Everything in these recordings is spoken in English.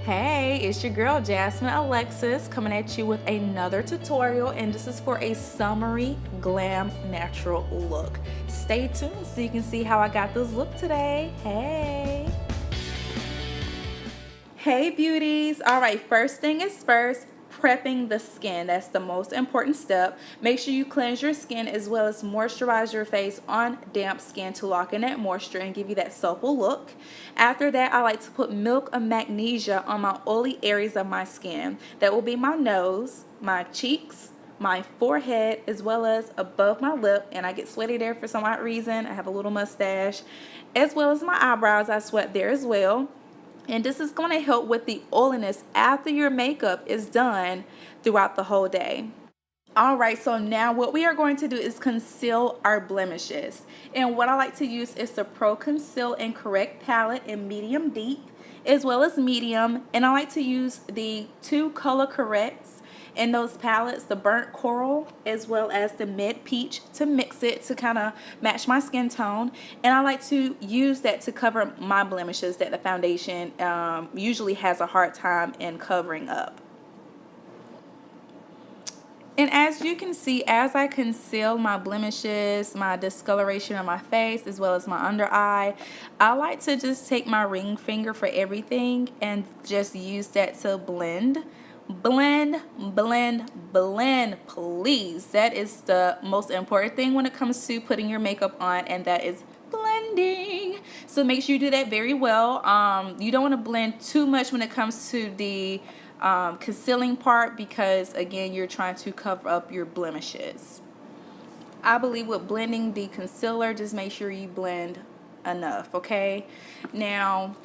Hey, it's your girl Jasmine Alexis coming at you with another tutorial, and this is for a summery glam natural look. Stay tuned so you can see how I got this look today. Hey beauties. All right, first thing is first, prepping the skin. That's the most important step. Make sure you cleanse your skin as well as moisturize your face on damp skin to lock in that moisture and give you that supple look. After that, I like to put milk of magnesia on my oily areas of my skin. That will be my nose, my cheeks, my forehead, as well as above my lip, and I get sweaty there for some odd reason. I have a little mustache, as well as my eyebrows. I sweat there as well. And this is going to help with the oiliness after your makeup is done throughout the whole day. Alright, so now what we are going to do is conceal our blemishes. And what I like to use is the Pro Conceal and Correct palette in medium deep as well as medium. And I like to use the two color corrects in those palettes, the burnt coral as well as the mid peach, to mix it to kind of match my skin tone. And I like to use that to cover my blemishes that the foundation usually has a hard time in covering up. And as you can see, as I conceal my blemishes, my discoloration on my face, as well as my under eye, I like to just take my ring finger for everything and just use that to blend. Blend, blend, blend, please. That is the most important thing when it comes to putting your makeup on, and that is blending. So make sure you do that very well. You don't want to blend too much when it comes to the concealing part, because again, you're trying to cover up your blemishes. I believe with blending the concealer, just make sure you blend enough, okay? Now,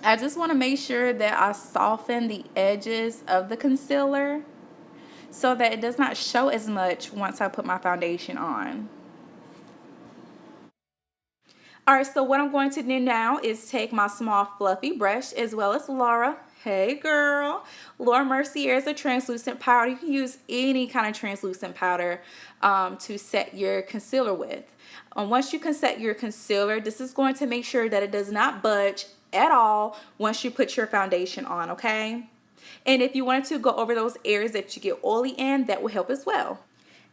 I just want to make sure that I soften the edges of the concealer so that it does not show as much once I put my foundation on. Alright, so what I'm going to do now is take my small fluffy brush as well as Laura. Hey girl. Laura Mercier is a translucent powder. You can use any kind of translucent powder to set your concealer with. Once you can set your concealer, this is going to make sure that it does not budge at all once you put your foundation on, okay? And if you wanted to go over those areas that you get oily in, that will help as well.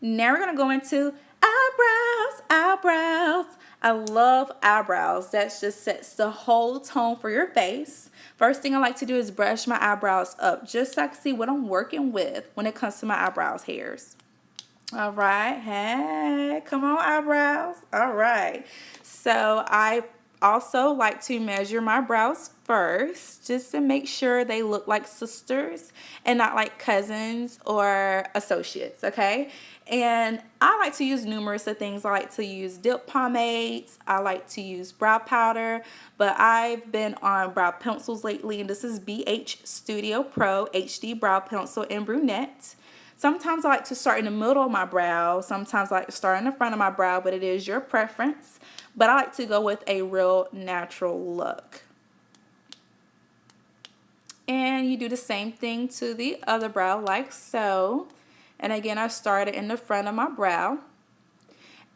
Now we're going to go into eyebrows. I love eyebrows. That just sets the whole tone for your face. First thing I like to do is brush my eyebrows up just so I can see what I'm working with when it comes to my eyebrows hairs. All right, hey, come on eyebrows. All right, so I also like to measure my brows first just to make sure they look like sisters and not like cousins or associates, okay? And I like to use numerous of things. I like to use dip pomades. I like to use brow powder, but I've been on brow pencils lately, and this is BH Studio Pro HD Brow Pencil in Brunette. Sometimes I like to start in the middle of my brow. Sometimes I like to start in the front of my brow, but it is your preference. But I like to go with a real natural look. And you do the same thing to the other brow, like so. And again, I started in the front of my brow.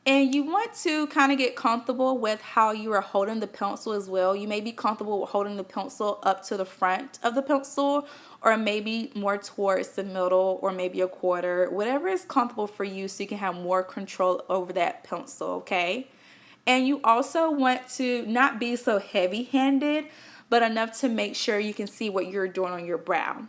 And you want to kind of get comfortable with how you are holding the pencil as well. You may be comfortable with holding the pencil up to the front of the pencil, or maybe more towards the middle, or maybe a quarter, whatever is comfortable for you, so you can have more control over that pencil, okay? And you also want to not be so heavy-handed, but enough to make sure you can see what you're doing on your brow.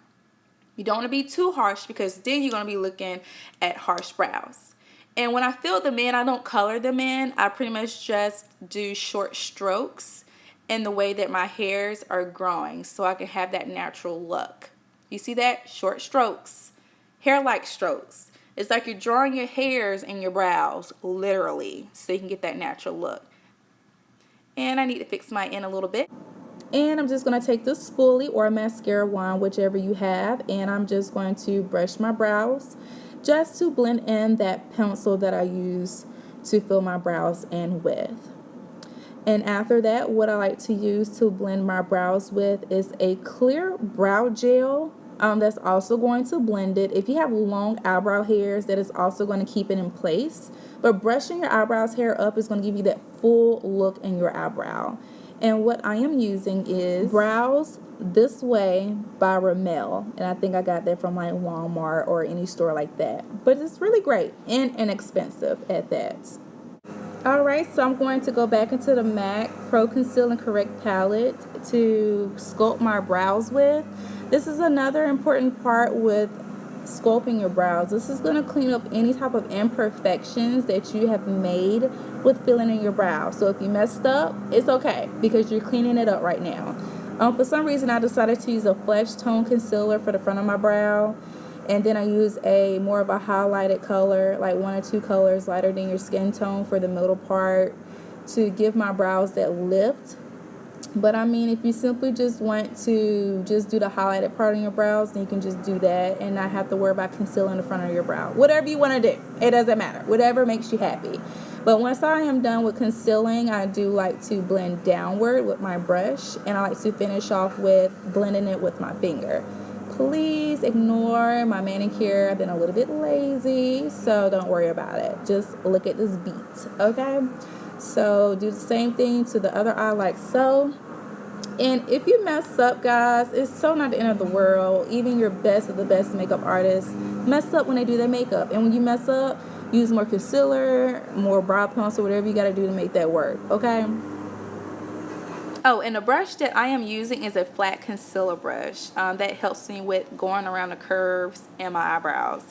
You don't want to be too harsh, because then you're going to be looking at harsh brows. And when I fill them in, I don't color them in. I pretty much just do short strokes in the way that my hairs are growing, so I can have that natural look. You see that? Short strokes. Hair-like strokes. It's like you're drawing your hairs in your brows, literally, so you can get that natural look. And I need to fix my end a little bit. And I'm just going to take the spoolie or a mascara wand, whichever you have, and I'm just going to brush my brows just to blend in that pencil that I use to fill my brows in with. And after that, what I like to use to blend my brows with is a clear brow gel that's also going to blend it. If you have long eyebrow hairs, that is also going to keep it in place. But brushing your eyebrows hair up is going to give you that full look in your eyebrow. And what I am using is Brows This Way by Rimmel. And I think I got that from like Walmart or any store like that. But it's really great and inexpensive at that. Alright, so I'm going to go back into the MAC Pro Conceal and Correct palette to sculpt my brows with. This is another important part with sculpting your brows. This is going to clean up any type of imperfections that you have made with filling in your brows. So if you messed up, it's okay because you're cleaning it up right now. For some reason, I decided to use a flesh tone concealer for the front of my brow. And then I use a more of a highlighted color, like 1 or 2 colors lighter than your skin tone for the middle part to give my brows that lift. But I mean, if you simply just want to just do the highlighted part of your brows, then you can just do that and not have to worry about concealing the front of your brow. Whatever you want to do, it doesn't matter. Whatever makes you happy. But once I am done with concealing, I do like to blend downward with my brush, and I like to finish off with blending it with my finger. Please ignore my manicure. I've been a little bit lazy, so don't worry about it. Just look at this beat, okay? So do the same thing to the other eye like so. And if you mess up, guys, it's so not the end of the world. Even your best of the best makeup artists mess up when they do their makeup. And when you mess up, use more concealer, more brow pencil, whatever you got to do to make that work, okay? Oh, and the brush that I am using is a flat concealer brush that helps me with going around the curves in my eyebrows.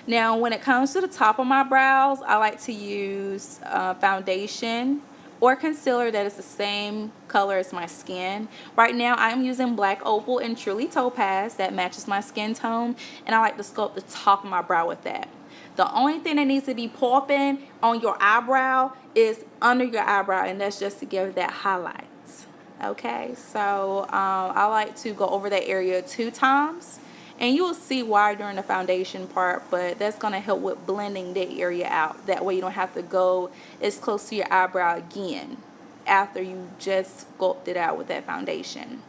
Now, when it comes to the top of my brows, I like to use foundation or concealer that is the same color as my skin. Right now, I'm using Black Opal and Truly Topaz that matches my skin tone, and I like to sculpt the top of my brow with that. The only thing that needs to be popping on your eyebrow is under your eyebrow, and that's just to give that highlight. Okay, so I like to go over that area 2 times, and you will see why during the foundation part, but that's going to help with blending that area out. That way you don't have to go as close to your eyebrow again after you just sculpt it out with that foundation.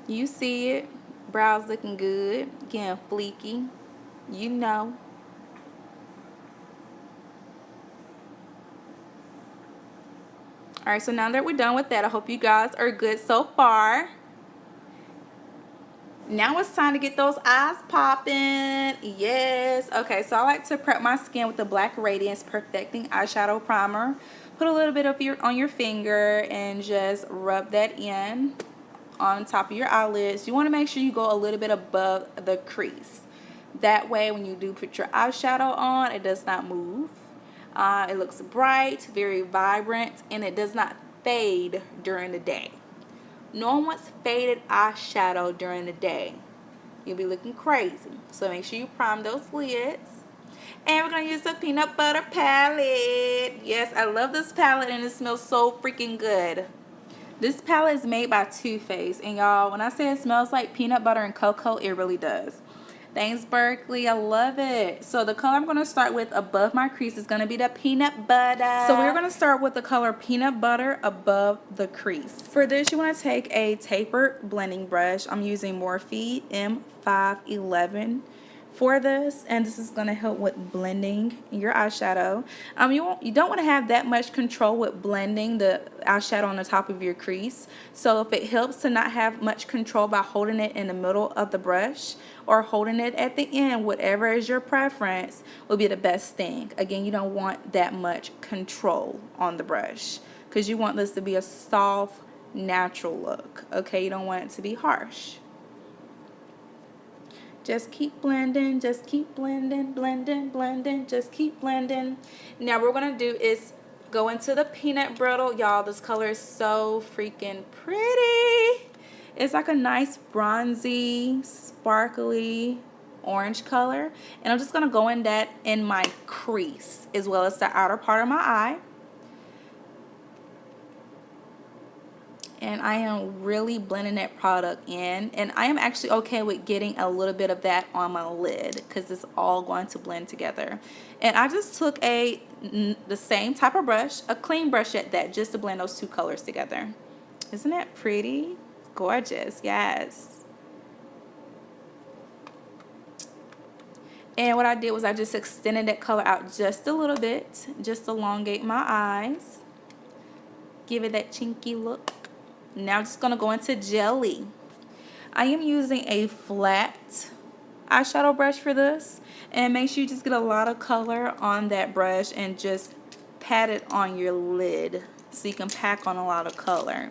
You see it, brows looking good, getting fleeky, you know. Alright, so now that we're done with that, I hope you guys are good so far. Now it's time to get those eyes popping. Yes. Okay, so I like to prep my skin with the Black Radiance Perfecting Eyeshadow Primer. Put a little bit of on your finger and just rub that in on top of your eyelids. You want to make sure you go a little bit above the crease. That way when you do put your eyeshadow on, it does not move. It looks bright, very vibrant, and it does not fade during the day. No one wants faded eyeshadow during the day. You'll be looking crazy. So make sure you prime those lids. And we're going to use the peanut butter palette. Yes, I love this palette, and it smells so freaking good. This palette is made by Too Faced, and y'all, when I say it smells like peanut butter and cocoa, it really does. Thanks, Berkeley. I love it. So the color I'm going to start with above my crease is going to be the peanut butter. So we're going to start with the color peanut butter above the crease. For this, you want to take a tapered blending brush. I'm using Morphe M511 for this, and this is going to help with blending your eyeshadow. You don't want to have that much control with blending the eyeshadow on the top of your crease. So if it helps to not have much control by holding it in the middle of the brush or holding it at the end, whatever is your preference, will be the best thing. Again, you don't want that much control on the brush because you want this to be a soft, natural look. Okay, you don't want it to be harsh. Just keep blending, just keep blending, blending, blending, just keep blending. Now what we're going to do is go into the peanut brittle. Y'all, this color is so freaking pretty. It's like a nice bronzy, sparkly orange color. And I'm just going to go in that in my crease as well as the outer part of my eye. And I am really blending that product in, and I am actually okay with getting a little bit of that on my lid because it's all going to blend together. And I just took the same type of brush, a clean brush at that, just to blend those two colors together. Isn't that pretty? Gorgeous, yes. And what I did was I just extended that color out just a little bit, just elongate my eyes, give it that chinky look. Now I'm just going to go into Jelly. I am using a flat eyeshadow brush for this, and make sure you just get a lot of color on that brush and just pat it on your lid so you can pack on a lot of color.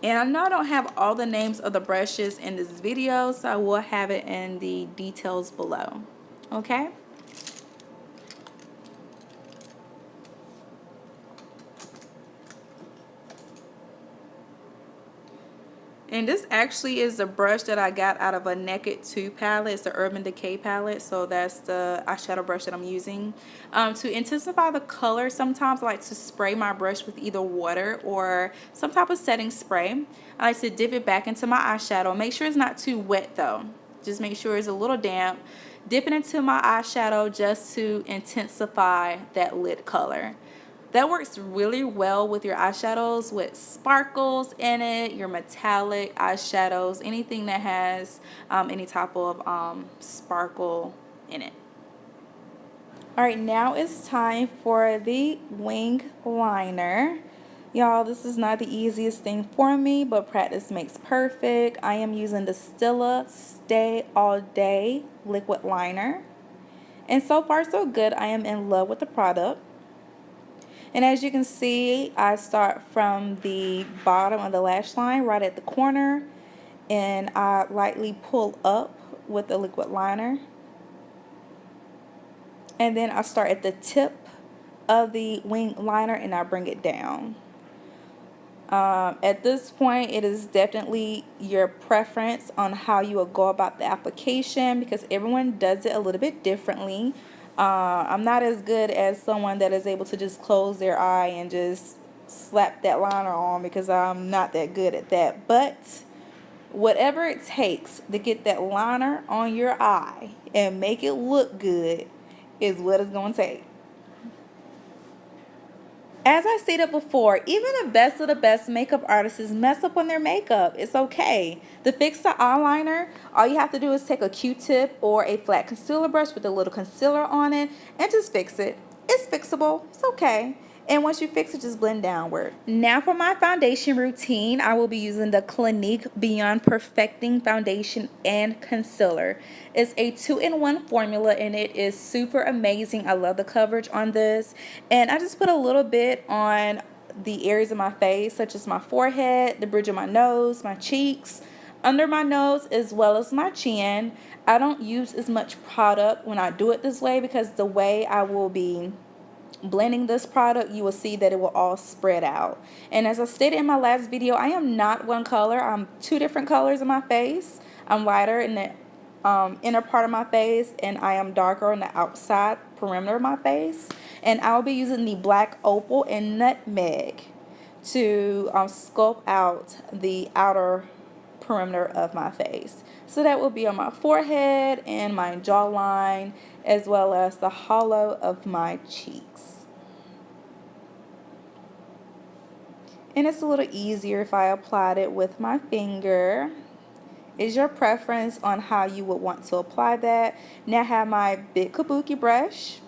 And I know I don't have all the names of the brushes in this video, so I will have it in the details below. Okay? And this actually is the brush that I got out of a Naked 2 palette. It's the Urban Decay palette. So that's the eyeshadow brush that I'm using. To intensify the color, sometimes I like to spray my brush with either water or some type of setting spray. I like to dip it back into my eyeshadow. Make sure it's not too wet though. Just make sure it's a little damp. Dip it into my eyeshadow just to intensify that lid color. That works really well with your eyeshadows with sparkles in it, your metallic eyeshadows, anything that has any type of sparkle in it. Alright, now it's time for the wing liner. Y'all, this is not the easiest thing for me, but practice makes perfect. I am using the Stila Stay All Day liquid liner. And so far so good. I am in love with the product. And as you can see, I start from the bottom of the lash line right at the corner, and I lightly pull up with the liquid liner. And then I start at the tip of the wing liner and I bring it down. At this point, it is definitely your preference on how you will go about the application because everyone does it a little bit differently. I'm not as good as someone that is able to just close their eye and just slap that liner on because I'm not that good at that. But whatever it takes to get that liner on your eye and make it look good is what it's going to take. As I stated before, even the best of the best makeup artists mess up on their makeup. It's okay. To fix the eyeliner, all you have to do is take a Q-tip or a flat concealer brush with a little concealer on it and just fix it. It's fixable. It's okay. And once you fix it, just blend downward. Now for my foundation routine, I will be using the Clinique Beyond Perfecting Foundation and Concealer. It's a 2-in-1 formula and it is super amazing. I love the coverage on this. And I just put a little bit on the areas of my face, such as my forehead, the bridge of my nose, my cheeks, under my nose, as well as my chin. I don't use as much product when I do it this way because the way I will be blending this product, you will see that it will all spread out. And as I stated in my last video, I am not one color. I'm two different colors in my face. I'm lighter in the inner part of my face, and I am darker on the outside perimeter of my face. And I'll be using the black Opal and Nutmeg to sculpt out the outer perimeter of my face. So that will be on my forehead and my jawline, as well as the hollow of my cheeks. And it's a little easier if I applied it with my finger. It's your preference on how you would want to apply that. Now I have my big kabuki brush.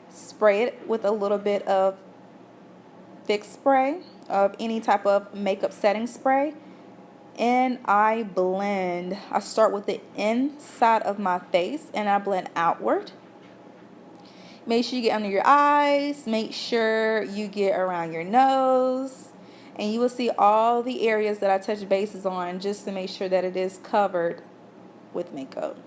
Spray it with a little bit of thick spray of any type of makeup setting spray. And I blend. I start with the inside of my face and I blend outward. Make sure you get under your eyes. Make sure you get around your nose. And you will see all the areas that I touch bases on just to make sure that it is covered with makeup.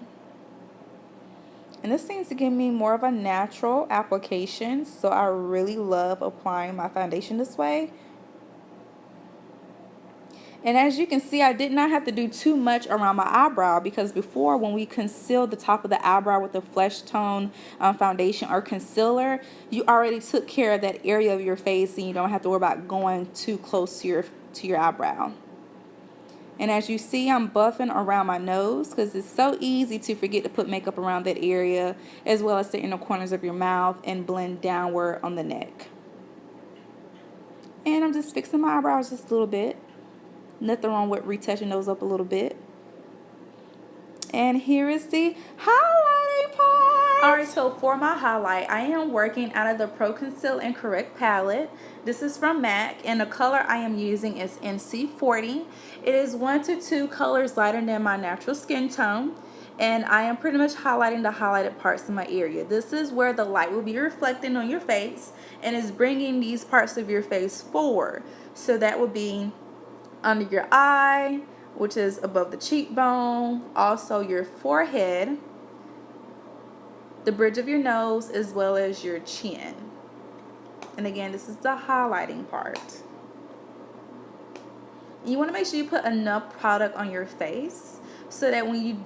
And this seems to give me more of a natural application. So I really love applying my foundation this way. And as you can see, I did not have to do too much around my eyebrow because before, when we concealed the top of the eyebrow with the flesh tone foundation or concealer, you already took care of that area of your face and you don't have to worry about going too close to your eyebrow. And as you see, I'm buffing around my nose because it's so easy to forget to put makeup around that area, as well as the inner corners of your mouth, and blend downward on the neck. And I'm just fixing my eyebrows just a little bit. Nothing wrong with retouching those up a little bit. And here is the highlighting part. Alright, so for my highlight, I am working out of the Pro Conceal and Correct palette. This is from MAC, and the color I am using is NC40. It is 1 to 2 colors lighter than my natural skin tone. And I am pretty much highlighting the highlighted parts of my area. This is where the light will be reflecting on your face and is bringing these parts of your face forward. So that will be under your eye, which is above the cheekbone, also your forehead, the bridge of your nose, as well as your chin. And again, this is the highlighting part. You want to make sure you put enough product on your face so that when you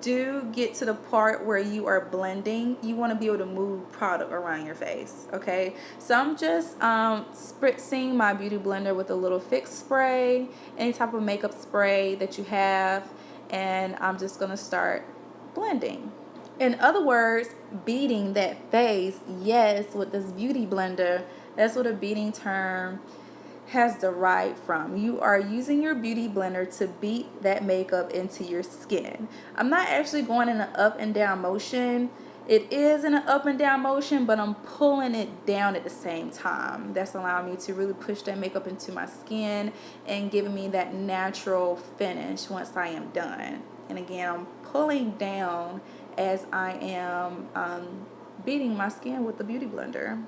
do get to the part where you are blending, you want to be able to move product around your face. Okay, so I'm just spritzing my beauty blender with a little fix spray, any type of makeup spray that you have, and I'm just gonna start blending. In other words, beating that face. Yes, with this beauty blender, that's what a beating term has derived from. You are using your beauty blender to beat that makeup into your skin. I'm not actually going in an up and down motion. It is in an up and down motion, but I'm pulling it down at the same time. That's allowing me to really push that makeup into my skin and giving me that natural finish once I am done. And again, I'm pulling down as I am beating my skin with the beauty blender.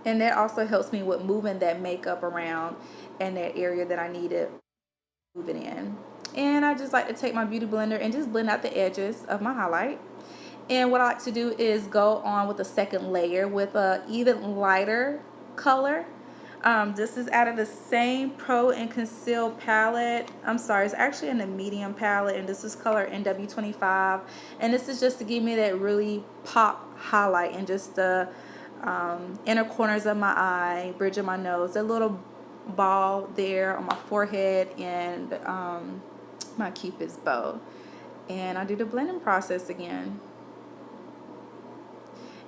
And that also helps me with moving that makeup around in that area that I need to move it in. And I just like to take my beauty blender and just blend out the edges of my highlight. And what I like to do is go on with a second layer with a even lighter color. This is out of the same Pro and Conceal palette. I'm sorry, it's actually in the medium palette, and this is color NW25. And this is just to give me that really pop highlight and just the inner corners of my eye, bridge of my nose, a little ball there on my forehead, and my cupid's bow. And I do the blending process again.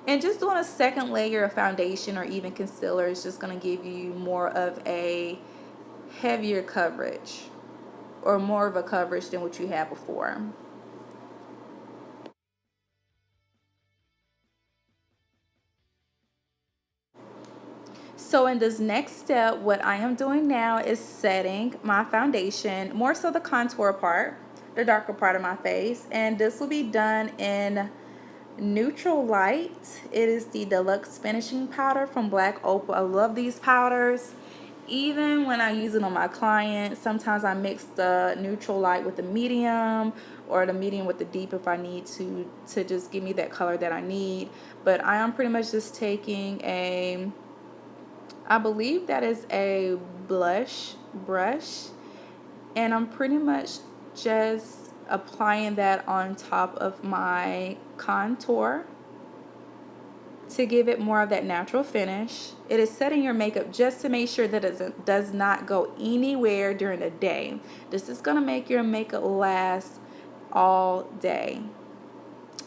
And just doing a second layer of foundation or even concealer is just going to give you more of a heavier coverage, or more of a coverage than what you had before. So in this next step, what I am doing now is setting my foundation, more so the contour part, the darker part of my face. And this will be done in neutral light. It is the Deluxe Finishing Powder from Black Opal. I love these powders. Even when I use it on my clients, sometimes I mix the neutral light with the medium, or the medium with the deep if I need to just give me that color that I need. But I am pretty much just taking a, I believe that is a blush brush, and I'm pretty much just applying that on top of my contour to give it more of that natural finish. It is setting your makeup just to make sure that it does not go anywhere during the day. This is going to make your makeup last all day.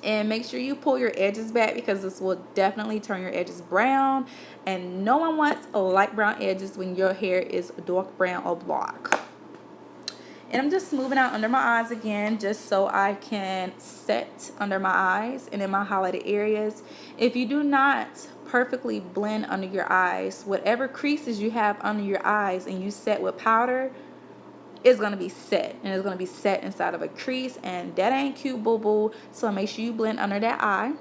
And make sure you pull your edges back, because this will definitely turn your edges brown, and no one wants light brown edges when your hair is dark brown or black. And I'm just smoothing out under my eyes again, just so I can set under my eyes and in my highlighted areas. If you do not perfectly blend under your eyes, whatever creases you have under your eyes and you set with powder, is going to be set, and it's going to be set inside of a crease, and that ain't cute, boo boo. So make sure you blend under that eye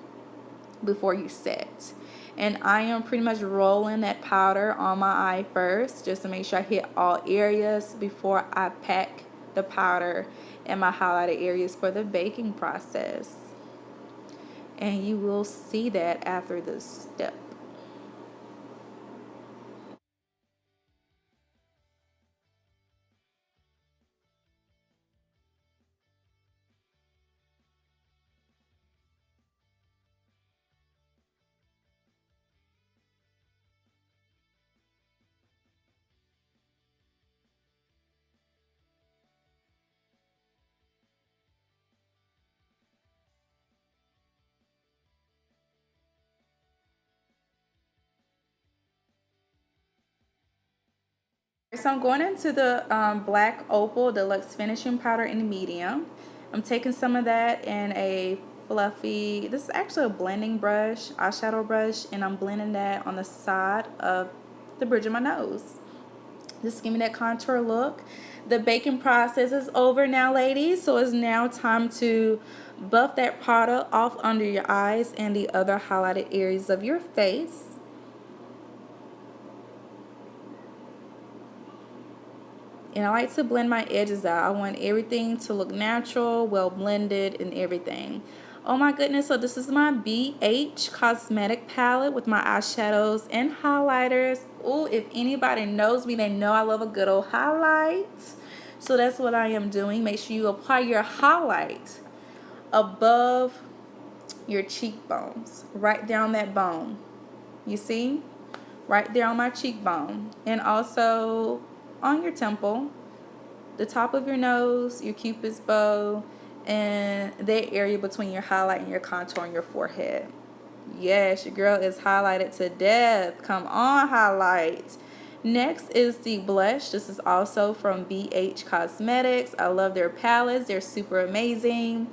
before you set. And I am pretty much rolling that powder on my eye first, just to make sure I hit all areas before I pack the powder in my highlighted areas for the baking process. And you will see that after this step. So I'm going into the black Opal Deluxe Finishing Powder in medium. I'm taking some of that in a fluffy, this is actually a blending brush, eyeshadow brush, and I'm blending that on the side of the bridge of my nose. Just give me that contour look. The baking process is over now, ladies, so it's now time to buff that powder off under your eyes and the other highlighted areas of your face. And I like to blend my edges out. I want everything to look natural, well blended, and everything. Oh my goodness, so this is my BH Cosmetic palette with my eyeshadows and highlighters. Oh, if anybody knows me, they know I love a good old highlight. So that's what I am doing. Make sure you apply your highlight above your cheekbones, right down that bone. You see? Right there on my cheekbone. And also on your temple, the top of your nose, your cupid's bow, and that area between your highlight and your contour on your forehead. Yes, your girl is highlighted to death. Come on, highlight. Next is the blush. This is also from BH Cosmetics. I love their palettes. They're super amazing.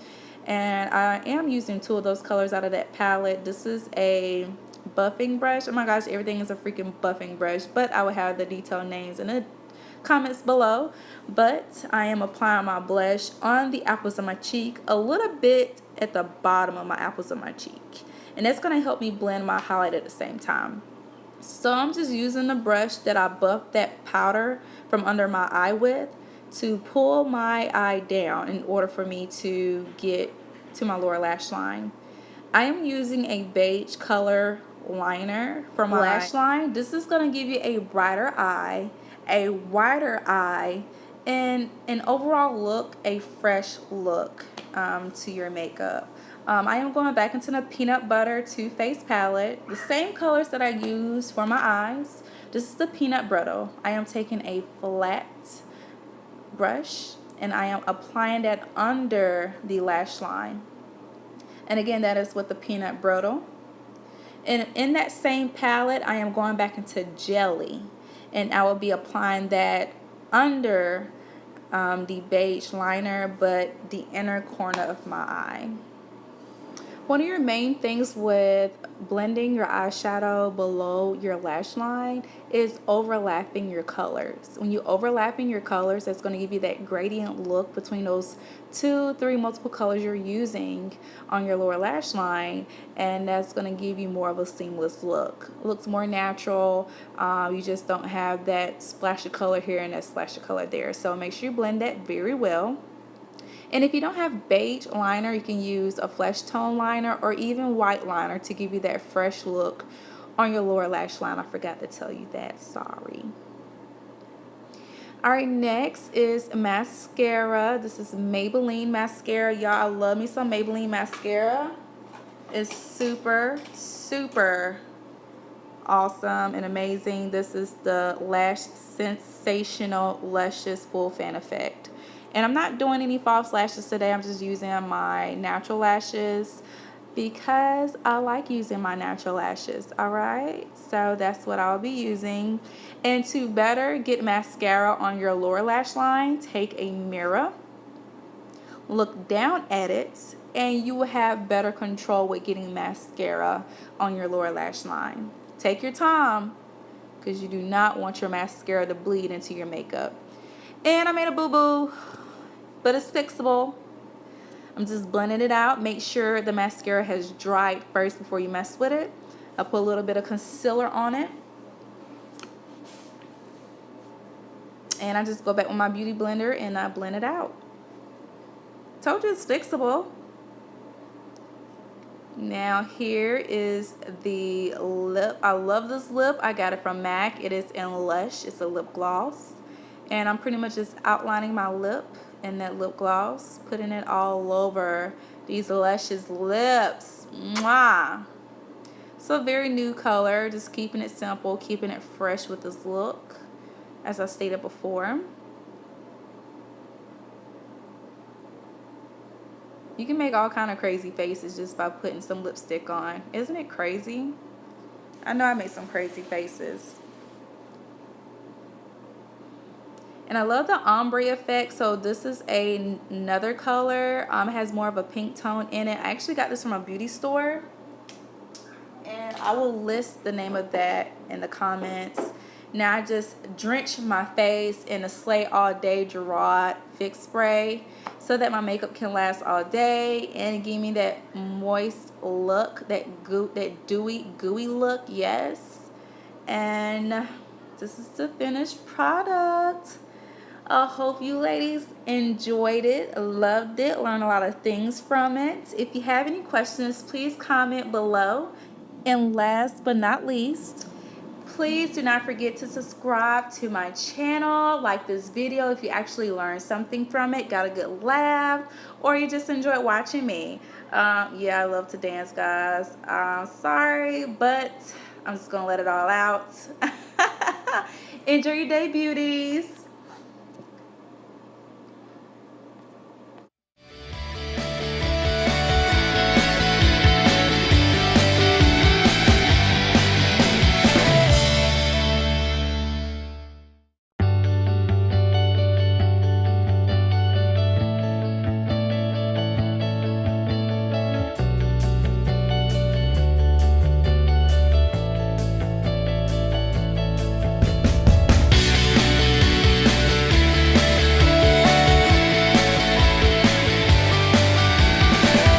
And I am using two of those colors out of that palette. This is a buffing brush. Oh my gosh, everything is a freaking buffing brush. But I will have the detailed names in the comments below. But I am applying my blush on the apples of my cheek, a little bit at the bottom of my apples of my cheek. And that's going to help me blend my highlight at the same time. So I'm just using the brush that I buffed that powder from under my eye with to pull my eye down in order for me to get to my lower lash line. I am using a beige color liner from Lash Line. This is going to give you a brighter eye, a wider eye, and an overall look, a fresh look to your makeup. I am going back into the Peanut Butter Too Faced palette. The same colors that I use for my eyes. This is the Peanut Brittle. I am taking a flat brush and I am applying that under the lash line. And again, that is with the Peanut Brittle. And in that same palette, I am going back into Jelly. And I will be applying that under the beige liner, but the inner corner of my eye. One of your main things with blending your eyeshadow below your lash line is overlapping your colors. When you overlapping your colors, that's going to give you that gradient look between those 2-3 multiple colors you're using on your lower lash line, and that's going to give you more of a seamless look. It looks more natural. You just don't have that splash of color here and that splash of color there. So make sure you blend that very well. And if you don't have beige liner, you can use a flesh tone liner or even white liner to give you that fresh look on your lower lash line. I forgot to tell you that, sorry. Alright, next is mascara. This is Maybelline mascara. Y'all, I love me some Maybelline mascara. It's super, super awesome and amazing. This is the Lash Sensational Luscious Full Fan Effect. And I'm not doing any false lashes today. I'm just using my natural lashes because I like using my natural lashes. Alright, so that's what I'll be using. And to better get mascara on your lower lash line, take a mirror, look down at it, and you will have better control with getting mascara on your lower lash line. Take your time because you do not want your mascara to bleed into your makeup. And I made a boo-boo, but it's fixable. I'm just blending it out. Make sure the mascara has dried first before you mess with it. I put a little bit of concealer on it. And I just go back with my beauty blender and I blend it out. Told you it's fixable. Now here is the lip. I love this lip. I got it from MAC. It is in Lush. It's a lip gloss. And I'm pretty much just outlining my lip in that lip gloss, putting it all over these luscious lips. Mwah! So very new color, just keeping it simple, keeping it fresh with this look, as I stated before. You can make all kind of crazy faces just by putting some lipstick on. Isn't it crazy? I know I made some crazy faces. And I love the ombre effect. So this is another color. It has more of a pink tone in it. I actually got this from a beauty store, and I will list the name of that in the comments. Now I just drench my face in a Slay All Day Gerard Fix Spray so that my makeup can last all day and give me that moist look, that dewy, gooey look, yes. And this is the finished product. I hope you ladies enjoyed it, loved it, learned a lot of things from it. If you have any questions, please comment below. And last but not least, please do not forget to subscribe to my channel, like this video if you actually learned something from it, got a good laugh, or you just enjoyed watching me. Yeah, I love to dance, guys. Sorry, but I'm just gonna let it all out. Enjoy your day, beauties.